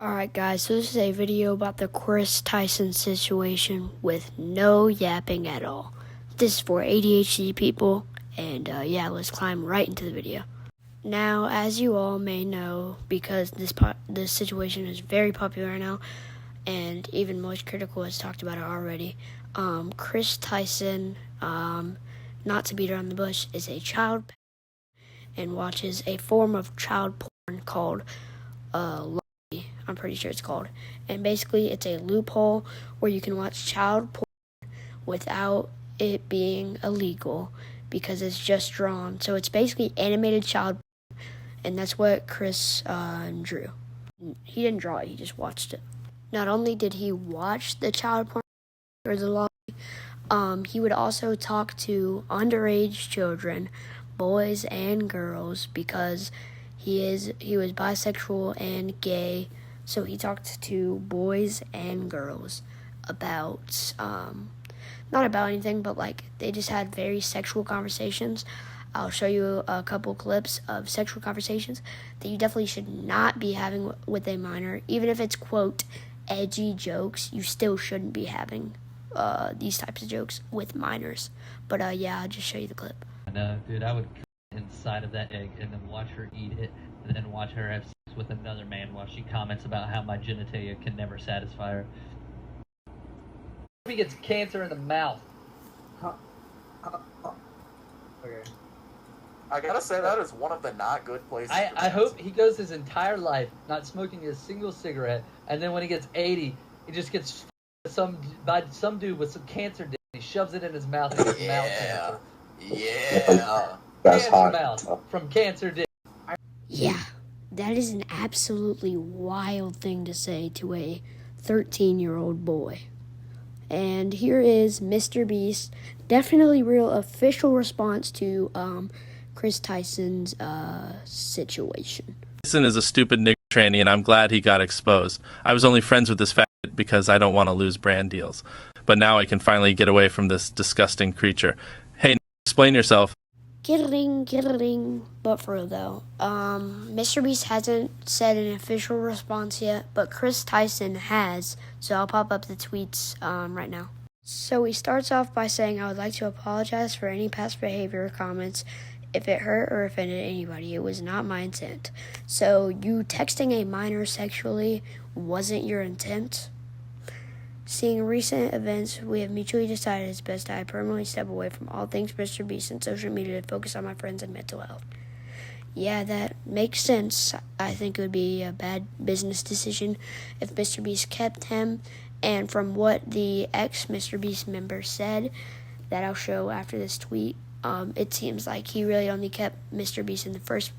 Alright guys, so this is a video about the Tyson situation with no yapping at all. This is for ADHD people, and yeah, let's climb right into the video. Now, as you all may know, because this situation is very popular now, and even Most Critical has talked about it already, Kris Tyson, not to beat around the bush, is a child and watches a form of child porn called I'm pretty sure it's called. And basically, it's a loophole where you can watch child porn without it being illegal because it's just drawn. So it's basically animated child porn, and that's what Kris drew. He didn't draw it, he just watched it. Not only did he watch the child porn or the law, he would also talk to underage children, boys and girls, because he was bisexual and gay, so he talked to boys and girls about not about anything, but like they just had very sexual conversations. I'll show you a couple clips of sexual conversations that you definitely should not be having with a minor. Even if it's, quote, edgy jokes, you still shouldn't be having these types of jokes with minors. But yeah, I'll just show you the clip. No, dude, I would inside of that egg and then watch her eat it and then watch her have sex with another man while she comments about how my genitalia can never satisfy her. He gets cancer in the mouth. Okay. I gotta say, that is one of the not good places. I hope he goes his entire life not smoking a single cigarette, and then when he gets 80, he just gets by some dude with some cancer dick, and he shoves it in his mouth and gets mouth cancer. Yeah. That's Cancer hot. mouth from cancer dick. Yeah, that is an absolutely wild thing to say to a 13-year-old boy. And here is Mr. Beast, definitely real official response to Kris Tyson's situation. Tyson is a stupid nigger tranny, and I'm glad he got exposed. I was only friends with this fat because I don't want to lose brand deals. But now I can finally get away from this disgusting creature. Hey, explain yourself. Kidding. But for real though, Mr. Beast hasn't said an official response yet, but Kris Tyson has, so I'll pop up the tweets right now. So he starts off by saying, "I would like to apologize for any past behavior or comments. If it hurt or offended anybody, it was not my intent." So you texting a minor sexually wasn't your intent? Seeing recent events, we have mutually decided it's best I permanently step away from all things Mr. Beast and social media to focus on my friends and mental health. Yeah, that makes sense. I think it would be a bad business decision if Mr. Beast kept him. And from what the ex-Mr. Beast member said, that I'll show after this tweet, it seems like he really only kept Mr. Beast in the first,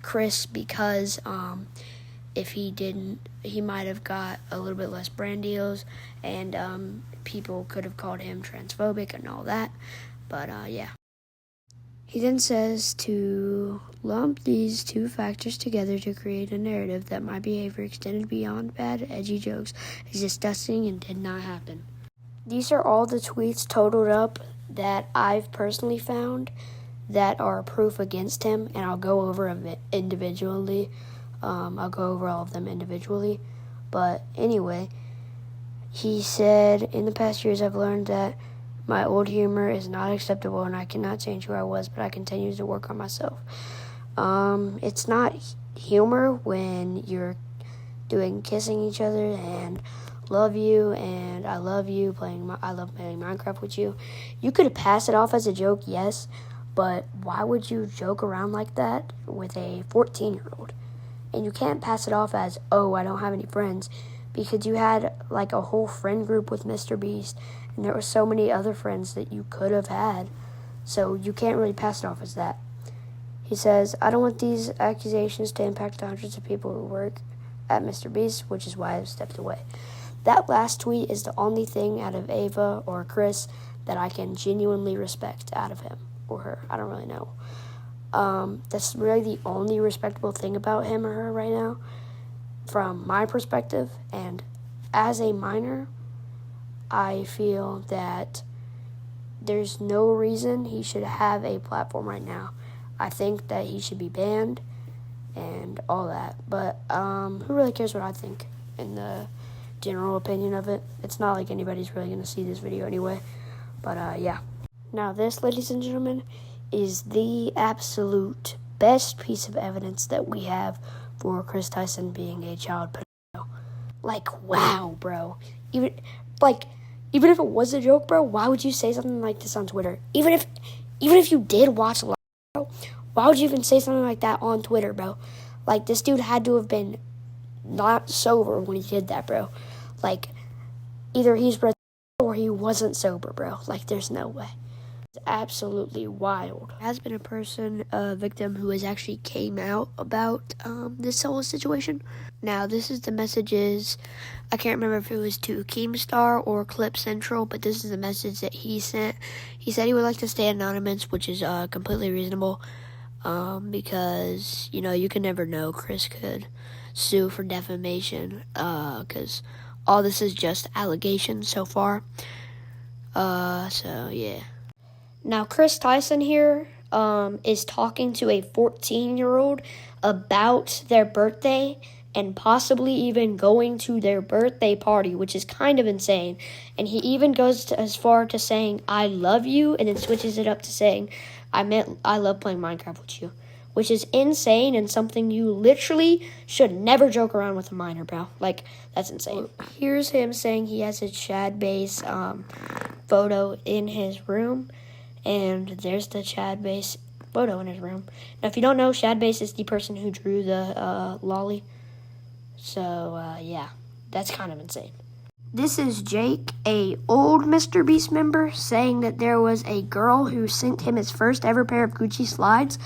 Kris, because if he didn't, he might have got a little bit less brand deals, and people could have called him transphobic and all that. But yeah. He then says to lump these two factors together to create a narrative that my behavior extended beyond bad, edgy jokes is disgusting and did not happen. These are all the tweets totaled up that I've personally found that are proof against him, and I'll go over it individually. I'll go over all of them individually. But anyway, he said, "In the past years, I've learned that my old humor is not acceptable and I cannot change who I was, but I continue to work on myself." It's not humor when you're doing kissing each other and love you and I love you, I love playing Minecraft with you. You could pass it off as a joke, yes, but why would you joke around like that with a 14-year-old? And you can't pass it off as, "Oh, I don't have any friends," because you had like a whole friend group with Mr. Beast, and there were so many other friends that you could have had. So you can't really pass it off as that. He says, "I don't want these accusations to impact the hundreds of people who work at Mr. Beast, which is why I've stepped away." That last tweet is the only thing out of Ava or Kris that I can genuinely respect out of him or her. I don't really know. That's really the only respectable thing about him or her right now, from my perspective. And as a minor, I feel that there's no reason he should have a platform right now. I think that he should be banned, and all that. But who really cares what I think in the general opinion of it? It's not like anybody's really going to see this video anyway. But yeah. Now this, ladies and gentlemen, is the absolute best piece of evidence that we have for Kris Tyson being a child pedophile. Like, wow, bro. Even if it was a joke, bro, why would you say something like this on Twitter? Even if you did watch live, bro, why would you even say something like that on Twitter, bro? Like, this dude had to have been not sober when he did that, bro. Like, either he's or he wasn't sober, bro. Like, there's no way. It's absolutely wild. There has been a victim who has actually came out about this whole situation. Now, this is the messages. I can't remember if it was to Keemstar or Clip Central, but this is the message that he sent. He said he would like to stay anonymous, which is completely reasonable, because, you know, you can never know. Kris could sue for defamation, because all this is just allegations so far. So, yeah. Now, Kris Tyson here is talking to a 14-year-old about their birthday and possibly even going to their birthday party, which is kind of insane. And he even goes as far to saying, "I love you," and then switches it up to saying, "I love playing Minecraft with you," which is insane and something you literally should never joke around with a minor, bro. Like, that's insane. Here's him saying he has a Chad Base photo in his room. And there's the Chad Base photo in his room. Now, if you don't know, Chad Base is the person who drew the lolly. So, yeah, that's kind of insane. This is Jake, a old Mr. Beast member, saying that there was a girl who sent him his first ever pair of Gucci slides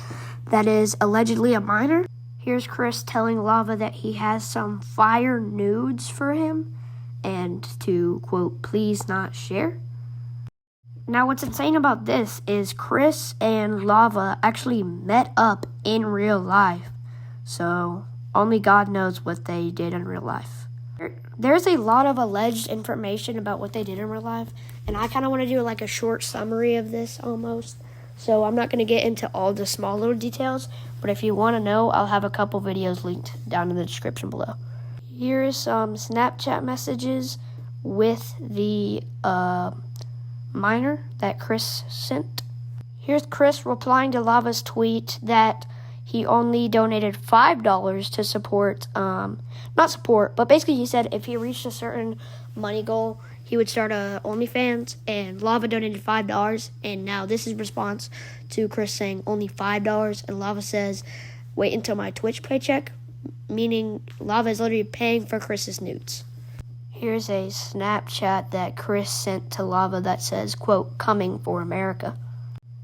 that is allegedly a minor. Here's Kris telling Lava that he has some fire nudes for him and to, quote, please not share. Now, what's insane about this is Kris and Lava actually met up in real life. So, only God knows what they did in real life. There's a lot of alleged information about what they did in real life, and I kind of want to do like a short summary of this almost. So, I'm not going to get into all the small little details, but if you want to know, I'll have a couple videos linked down in the description below. Here is some Snapchat messages with the minor that Kris sent. Here's Kris replying to Lava's tweet that he only donated $5 to support, not support, but basically he said if he reached a certain money goal, he would start a OnlyFans, and Lava donated $5, and now this is response to Kris saying only $5, and Lava says, wait until my Twitch paycheck, meaning Lava is literally paying for Kris's nudes. Here's a Snapchat that Kris sent to Lava that says, quote, coming for America.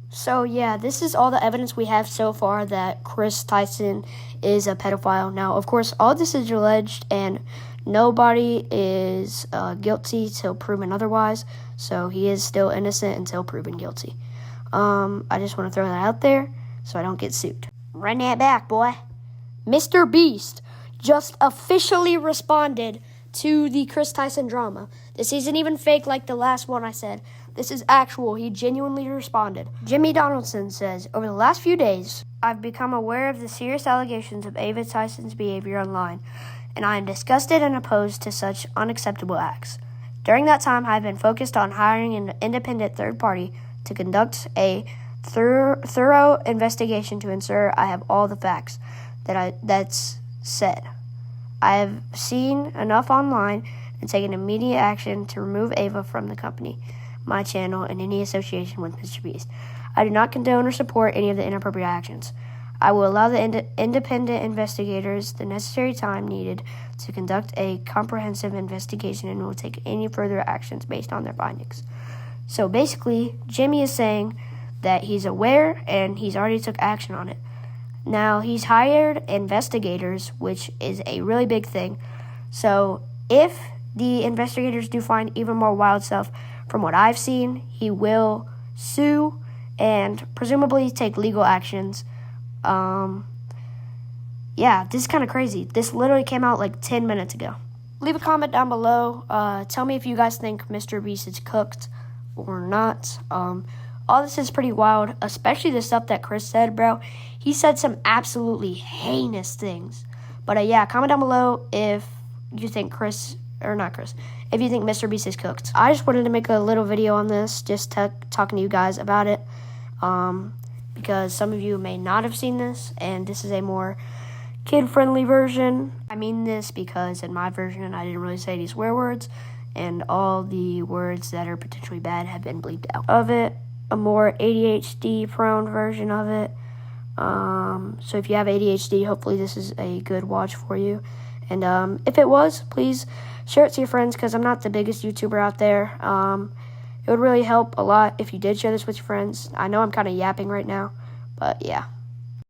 So, yeah, this is all the evidence we have so far that Kris Tyson is a pedophile. Now, of course, all this is alleged, and nobody is guilty till proven otherwise. So, he is still innocent until proven guilty. I just want to throw that out there so I don't get sued. Run that back, boy. Mr. Beast just officially responded to the Kris Tyson drama. This isn't even fake like the last one I said. This is actual. He genuinely responded. Jimmy Donaldson says, over the last few days, I've become aware of the serious allegations of Ava Tyson's behavior online, and I am disgusted and opposed to such unacceptable acts. During that time, I've been focused on hiring an independent third party to conduct a thorough investigation to ensure I have all the facts that's said. I have seen enough online and taken immediate action to remove Ava from the company, my channel, and any association with Mr. Beast. I do not condone or support any of the inappropriate actions. I will allow the independent investigators the necessary time needed to conduct a comprehensive investigation and will take any further actions based on their findings. So basically, Jimmy is saying that he's aware and he's already took action on it. Now, he's hired investigators, which is a really big thing. So if the investigators do find even more wild stuff from what I've seen, he will sue and presumably take legal actions. Yeah, this is kind of crazy. This literally came out like 10 minutes ago. Leave a comment down below. Tell me if you guys think Mr. Beast is cooked or not. all this is pretty wild, especially the stuff that Kris said, bro. He said some absolutely heinous things. But yeah, comment down below if you think if you think Mr. Beast is cooked. I just wanted to make a little video on this, just talking to you guys about it, because some of you may not have seen this, and this is a more kid-friendly version. I mean this because in my version, I didn't really say any swear words, and all the words that are potentially bad have been bleeped out of it. A more ADHD-prone version of it. So if you have ADHD, hopefully this is a good watch for you. And if it was, please share it to your friends, because I'm not the biggest YouTuber out there. It would really help a lot if you did share this with your friends. I know I'm kind of yapping right now, but yeah.